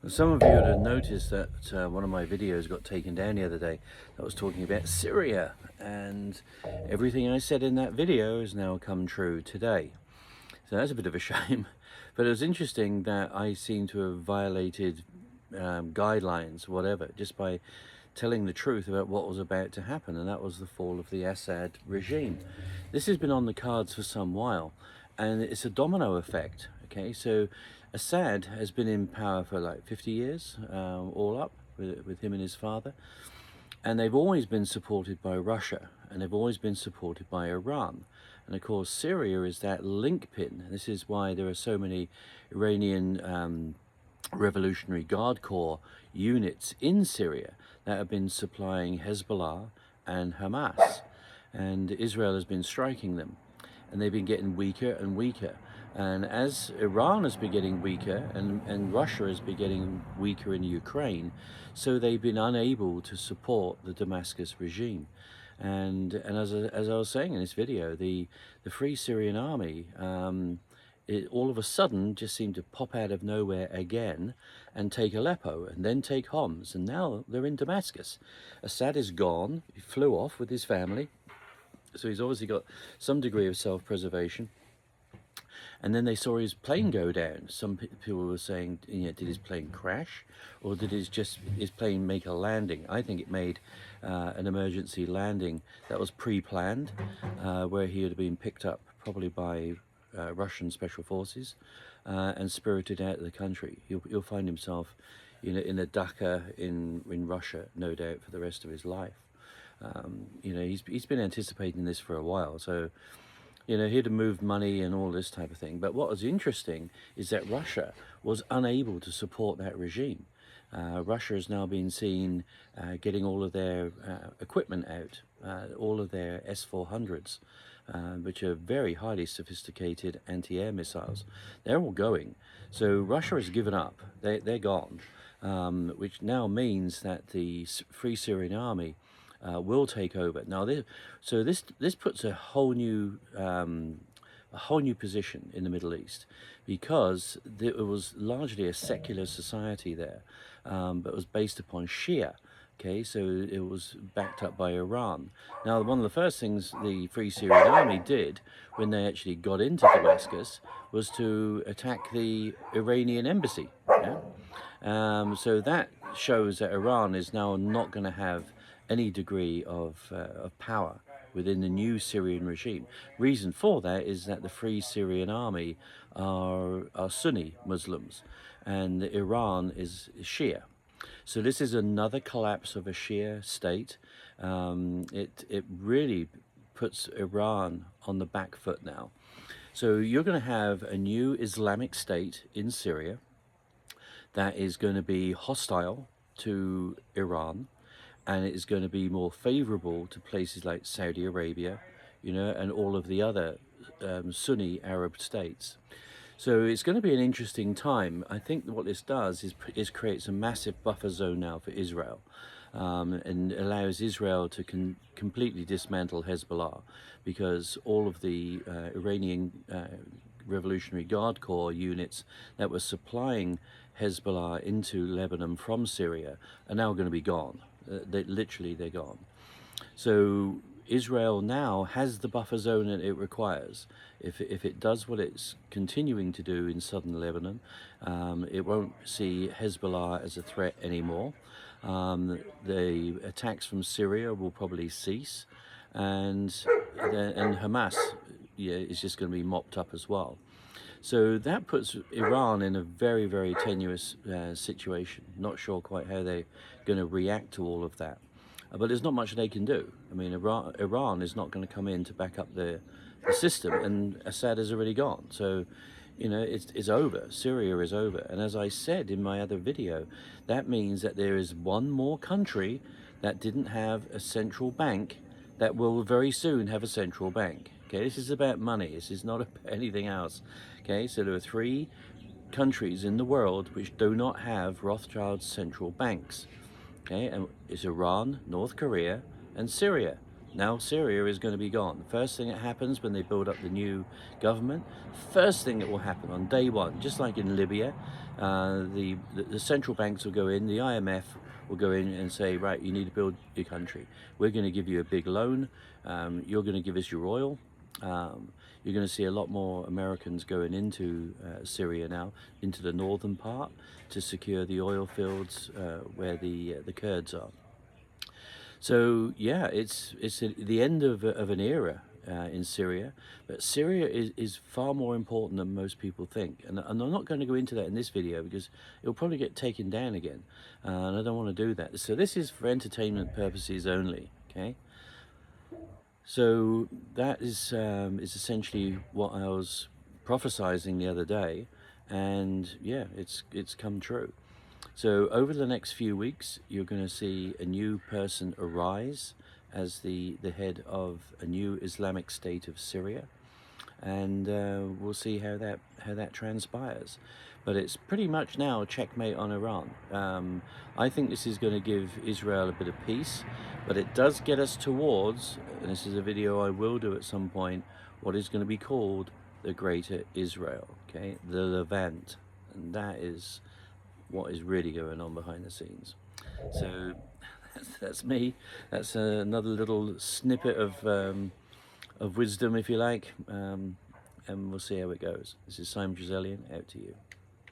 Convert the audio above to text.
Some of you would have noticed that one of my videos got taken down the other day that was talking about Syria, and everything I said in that video has now come true today. So that's a bit of a shame, but it was interesting that I seem to have violated guidelines, whatever, just by telling the truth about what was about to happen, and that was the fall of the Assad regime. This has been on the cards for some while, and it's a domino effect. Okay, so Assad has been in power for like 50 years, all up, with him and his father. And they've always been supported by Russia, and they've always been supported by Iran. And of course, Syria is that link pin. This is why there are so many Iranian Revolutionary Guard Corps units in Syria that have been supplying Hezbollah and Hamas. And Israel has been striking them, and they've been getting weaker and weaker. And as Iran has been getting weaker and Russia has been getting weaker in Ukraine, so they've been unable to support the Damascus regime. And as I was saying in this video, the Free Syrian Army, it all of a sudden just seemed to pop out of nowhere again and take Aleppo and then take Homs, and now they're in Damascus. Assad is gone. He flew off with his family, so he's obviously got some degree of self-preservation. And then they saw his plane go down. Some people were saying, did his plane crash, or did his plane make a landing? I think it made an emergency landing that was pre-planned, where he had been picked up probably by Russian special forces and spirited out of the country. He'll find himself, in a dacha in Russia, no doubt, for the rest of his life. He's been anticipating this for a while, so he'd have moved money and all this type of thing. But what was interesting is that Russia was unable to support that regime. Russia has now been seen getting all of their equipment out, all of their S-400s, which are very highly sophisticated anti-air missiles. They're all going. So Russia has given up. They're gone, which now means that the Free Syrian Army will take over. Now, this puts a whole new position in the Middle East, because it was largely a secular society there, but was based upon Shia. Okay, so it was backed up by Iran. Now, one of the first things the Free Syrian Army did when they actually got into Damascus was to attack the Iranian embassy. Yeah? So that shows that Iran is now not going to have any degree of power within the new Syrian regime. Reason for that is that the Free Syrian Army are Sunni Muslims, and Iran is Shia. So this is another collapse of a Shia state. It really puts Iran on the back foot now. So you're going to have a new Islamic state in Syria that is going to be hostile to Iran, and it is going to be more favorable to places like Saudi Arabia, and all of the other Sunni Arab states. So it's going to be an interesting time. I think what this does is creates a massive buffer zone now for Israel, and allows Israel to completely dismantle Hezbollah, because all of the Iranian Revolutionary Guard Corps units that were supplying Hezbollah into Lebanon from Syria are now going to be gone. They're gone. So Israel now has the buffer zone that it requires. If it does what it's continuing to do in southern Lebanon, it won't see Hezbollah as a threat anymore. The attacks from Syria will probably cease, and Hamas is just going to be mopped up as well. So that puts Iran in a very, very tenuous situation. Not sure quite how they're going to react to all of that. But there's not much they can do. I mean, Iran is not going to come in to back up the system, and Assad is already gone. So, it's over. Syria is over. And as I said in my other video, that means that there is one more country that didn't have a central bank that will very soon have a central bank. Okay, this is about money. This is not about anything else. Okay, so there are 3 countries in the world which do not have Rothschild's central banks. Okay, and it's Iran, North Korea, and Syria. Now Syria is going to be gone. First thing that happens when they build up the new government, first thing that will happen on day one, just like in Libya, The central banks will go in, the IMF will go in and say, right, you need to build your country. We're going to give you a big loan. You're going to give us your oil. You're going to see a lot more Americans going into Syria now, into the northern part, to secure the oil fields where the Kurds are. So yeah, it's the end of an era in Syria, but Syria is far more important than most people think. And I'm not going to go into that in this video because it'll probably get taken down again, and I don't want to do that. So this is for entertainment purposes only, okay? So that is essentially what I was prophesizing the other day, and yeah, it's come true. So over the next few weeks, you're going to see a new person arise as the head of a new Islamic State of Syria, and we'll see how that transpires. But it's pretty much now a checkmate on Iran. I think this is going to give Israel a bit of peace, but it does get us towards, and this is a video I will do at some point, what is going to be called the Greater Israel, okay, the Levant, and that is what is really going on behind the scenes. So that's me. That's another little snippet of wisdom, if you like, and we'll see how it goes. This is Simon Giselian, out to you.